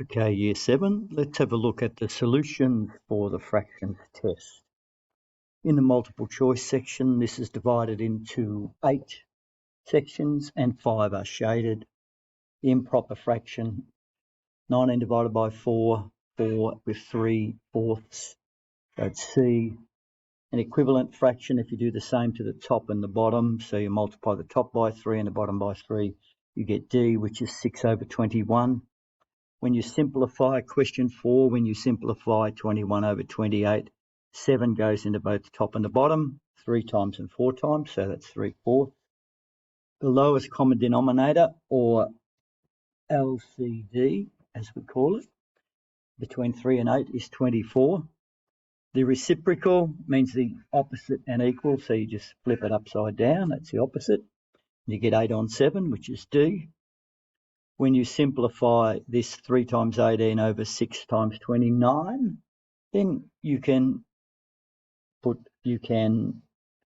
Okay, Year 7, let's have a look at the solutions for the fractions test. In the multiple choice section, this is divided into 8 sections and 5 are shaded. The improper fraction, 19 divided by 4, 4 with 3/4, that's C. An equivalent fraction, if you do the same to the top and the bottom, so you multiply the top by 3 and the bottom by 3, you get D, which is 6/21. When you simplify question 4, when you simplify 21/28, 7 goes into both the top and the bottom, 3 times and 4 times, so that's 3/4. The lowest common denominator, or LCD, as we call it, between 3 and 8 is 24. The reciprocal means the opposite and equal, so you just flip it upside down, that's the opposite. You get 8 on 7, which is D. When you simplify this 3 times 18 over 6 times 29, then you can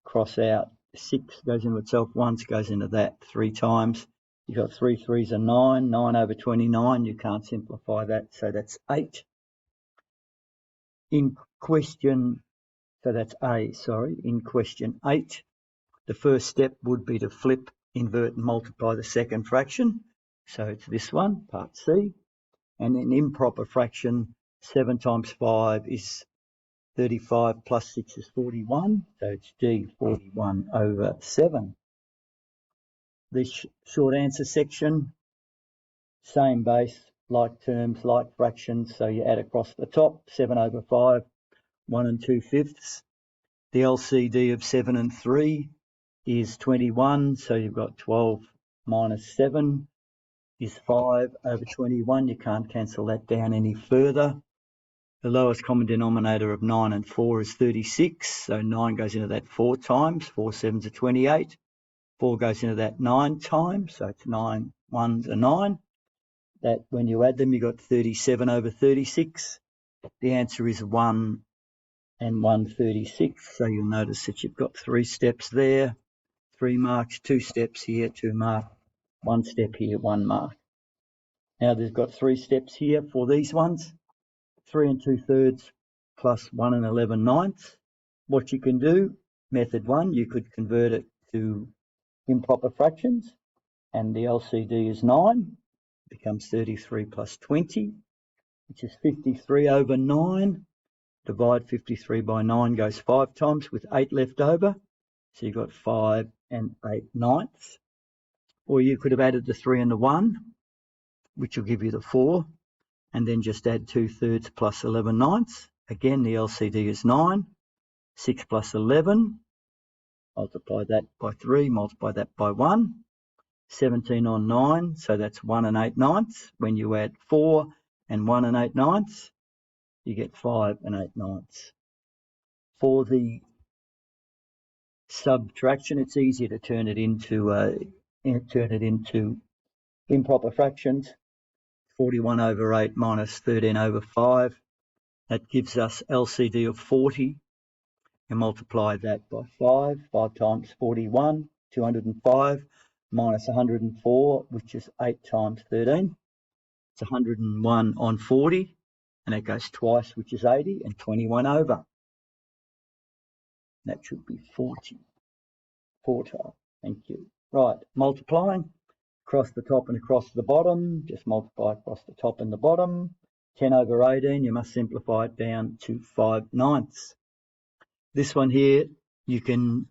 cross out 6 goes into itself once, goes into that 3 times. You've got 3 3s are 9, 9/29, you can't simplify that, so that's 8. In question, so that's A, sorry, in question 8, the first step would be to flip, invert and multiply the second fraction. So it's this one, part C. And an improper fraction, 7 times 5 is 35 plus 6 is 41. So it's D, 41/7. This short answer section, same base, like terms, like fractions. So you add across the top, 7/5, 1 2/5. The LCD of 7 and 3 is 21. So you've got 12 minus 7 is 5/21. You can't cancel that down any further. The lowest common denominator of 9 and 4 is 36. So 9 goes into that 4 times. 4 7s are 28. 4 goes into that 9 times. So it's 9 1s are 9. That when you add them, you got 37/36. The answer is 1 and 1/36. So you'll notice that you've got 3 steps there. 3 marks, 2 steps here, 2 marks, 1 step here, 1 mark. Now they've got 3 steps here for these ones. 3 2/3 plus 1 11/9. What you can do, method 1, you could convert it to improper fractions, and the LCD is 9, it becomes 33 plus 20, which is 53/9. Divide 53 by 9 goes 5 times with 8 left over, so you've got 5 8/9. Or you could have added the 3 and the 1, which will give you the 4, and then just add 2/3 plus 11/9. Again, the LCD is 9. 6 plus 11, multiply that by 3, multiply that by 1. 17 on 9, so that's 1 8/9. When you add 4 and 1 8/9, you get 5 8/9. For the subtraction, it's easier to turn it into improper fractions. 41/8 minus 13/5. That gives us LCD of 40. You multiply that by 5. 5 times 41, 205, minus 104, which is 8 times 13. It's 101 on 40, and that goes twice, which is 80, and 21 over. That should be 40. 40. Thank you. Right, multiplying across the top and across the bottom. Just multiply across the top and the bottom. 10/18, you must simplify it down to 5/9. This one here, you can,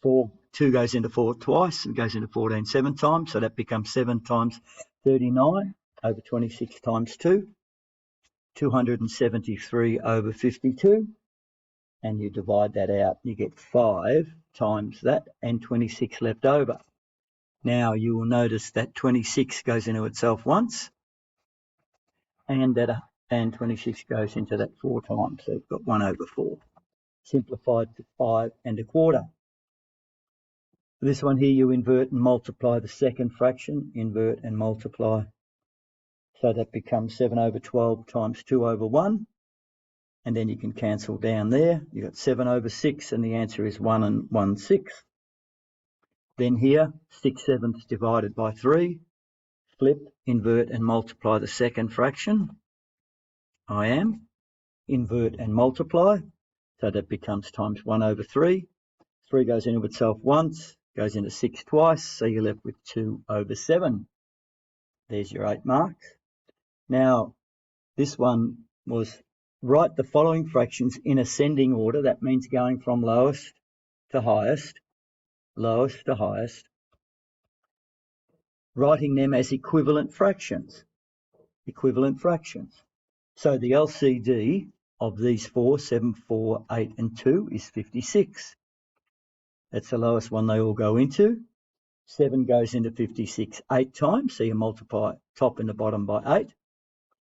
2 goes into 4 twice and goes into 14 7 times, so that becomes 7 times 39 over 26 times 2, 273/52, and you divide that out, you get 5 times that and 26 left over. Now you will notice that 26 goes into itself once, and 26 goes into that 4 times, so you've got 1/4. Simplified to 5 1/4. This one here, you invert and multiply the second fraction, invert and multiply. So that becomes 7/12 times 2/1. And then you can cancel down there. You've got 7/6, and the answer is 1 1/6. Then here, 6/7 divided by 3. flip, invert and multiply the second fraction. I am. Invert and multiply. So that becomes times 1 over 3. 3 goes into itself once, goes into 6 twice, so you're left with 2 over 7. There's your 8 marks. Now, this one was write the following fractions in ascending order. That means going from lowest to highest, writing them as equivalent fractions. So the LCD of these 4, 7, 4, 8 and 2 is 56. That's the lowest one they all go into. 7 goes into 56 8 times, so you multiply top and the bottom by 8.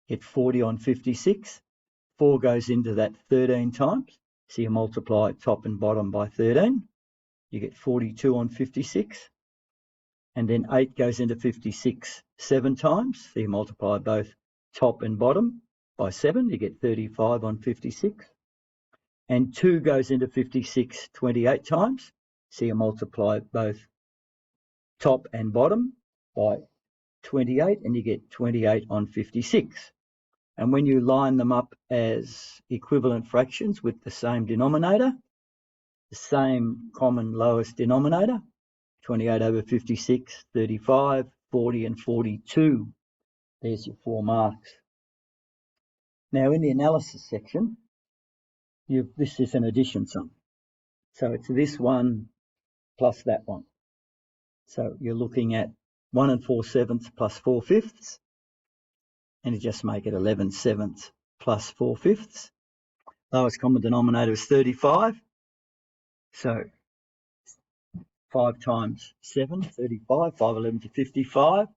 Get 40 on 56. 4 goes into that 13 times, so you multiply top and bottom by 13. You get 42 on 56. And then 8 goes into 56 7 times, so you multiply both top and bottom by 7. You get 35 on 56. And 2 goes into 56 28 times, so you multiply both top and bottom by 28, and you get 28 on 56. And when you line them up as equivalent fractions with the same denominator, the same common lowest denominator, 28 over 56, 35, 40 and 42, there's your 4 marks. Now in the analysis section, this is an addition sum. So it's this one plus that one. So you're looking at 1 4/7 plus 4/5, and you just make it 11/7 plus 4/5. Lowest common denominator is 35. So 5 times 7, 35, 5 11 to 55.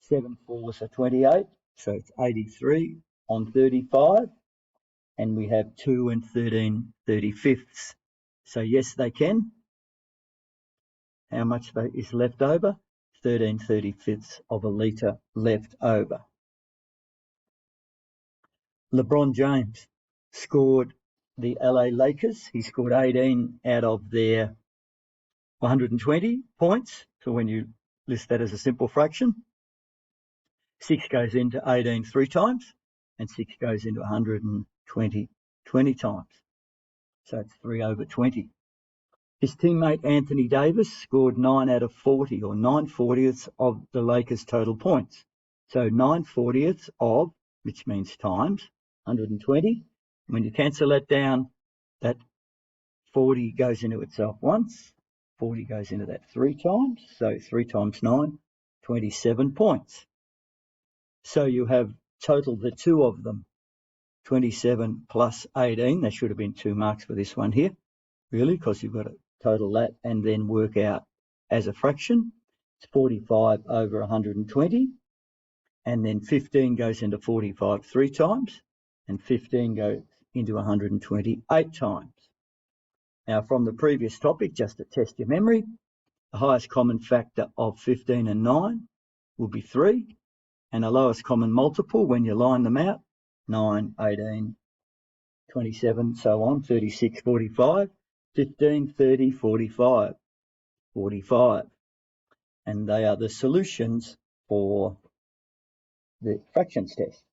7 4s are 28, so it's 83 on 35. And we have 2 and 13 35ths. So yes, they can. How much is left over? 13 35ths of a litre left over. LeBron James scored the LA Lakers. He scored 18 out of their 120 points. So when you list that as a simple fraction, 6 goes into 18 3 times, and 6 goes into 120 20 times. So it's 3 over 20. His teammate Anthony Davis scored 9 out of 40, or 9/40ths of the Lakers' total points. So 9/40ths of, which means times, 120. When you cancel that down, that 40 goes into itself once, 40 goes into that 3 times, so 3 times 9, 27 points. So you have totaled the two of them, 27 plus 18. There should have been 2 marks for this one here, really, because you've got to total that and then work out as a fraction. It's 45 over 120, and then 15 goes into 45 3 times, and 15 goes into 120 8 times. Now, from the previous topic, just to test your memory, the highest common factor of 15 and 9 will be 3, and the lowest common multiple, when you line them out, 9, 18, 27, so on, 36, 45, 15, 30, 45, 45. And they are the solutions for the fractions test.